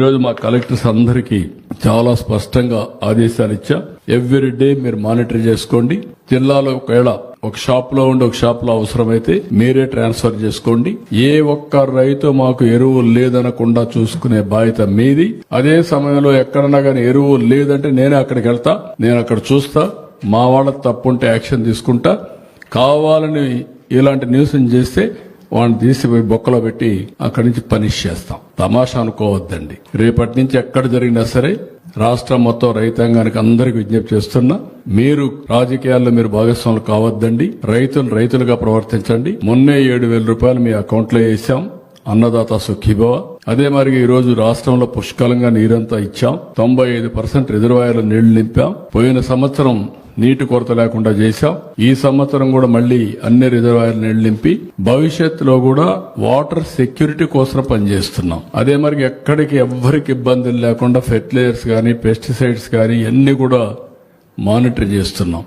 రోజు మా కలెక్టర్స్ అందరికీ చాలా స్పష్టంగా ఆదేశాలు ఇచ్చా. ఎవ్రీ డే మీరు మానిటర్ చేసుకోండి. జిల్లాలో ఒకవేళ ఒక షాప్ లో ఉండి ఒక షాప్ లో అవసరమైతే మీరే ట్రాన్స్ఫర్ చేసుకోండి. ఏ ఒక్క రైతు మాకు ఎరువులు లేదనకుండా చూసుకునే బాధ్యత మీది. అదే సమయంలో ఎక్కడన్నా గానీ ఎరువులు లేదంటే నేనే అక్కడికి వెళ్తా, నేను అక్కడ చూస్తా. మా వాళ్ళ తప్పుంటే యాక్షన్ తీసుకుంటా. కావాలని ఇలాంటి న్యూస్ చేస్తే వాడిని తీసిపోయి బొక్కలో పెట్టి అక్కడి నుంచి పనిష్ చేస్తాం. తమాషా అనుకోవద్దండి. రేపటి నుంచి ఎక్కడ జరిగినా సరే రాష్ట్రం మొత్తం రైతాంగానికి అందరికి విజ్ఞప్తి చేస్తున్నా, మీరు రాజకీయాల్లో మీరు భాగస్వాములు కావద్దండి. రైతులుగా ప్రవర్తించండి. మొన్నే 7,000 రూపాయలు మీ అకౌంట్ లో వేసాం. అన్నదాత సుఖీభవ. అదే మరి ఈ రోజు రాష్ట్రంలో పుష్కలంగా నీరంతా ఇచ్చాం. 95% రిజర్వాయర్లు నీళ్లు నింపాం. పోయిన సంవత్సరం నీటి కొరత లేకుండా చేశాం. ఈ సంవత్సరం కూడా మళ్లీ అన్ని రిజర్వాయర్లు నీళ్లు నింపి భవిష్యత్తులో కూడా వాటర్ సెక్యూరిటీ కోసం పనిచేస్తున్నాం. అదే మరి ఎక్కడికి ఎవ్వరికి ఇబ్బందులు లేకుండా ఫెర్టిలైజర్స్ గానీ పెస్టిసైడ్స్ గానీ అన్ని కూడా మానిటర్ చేస్తున్నాం.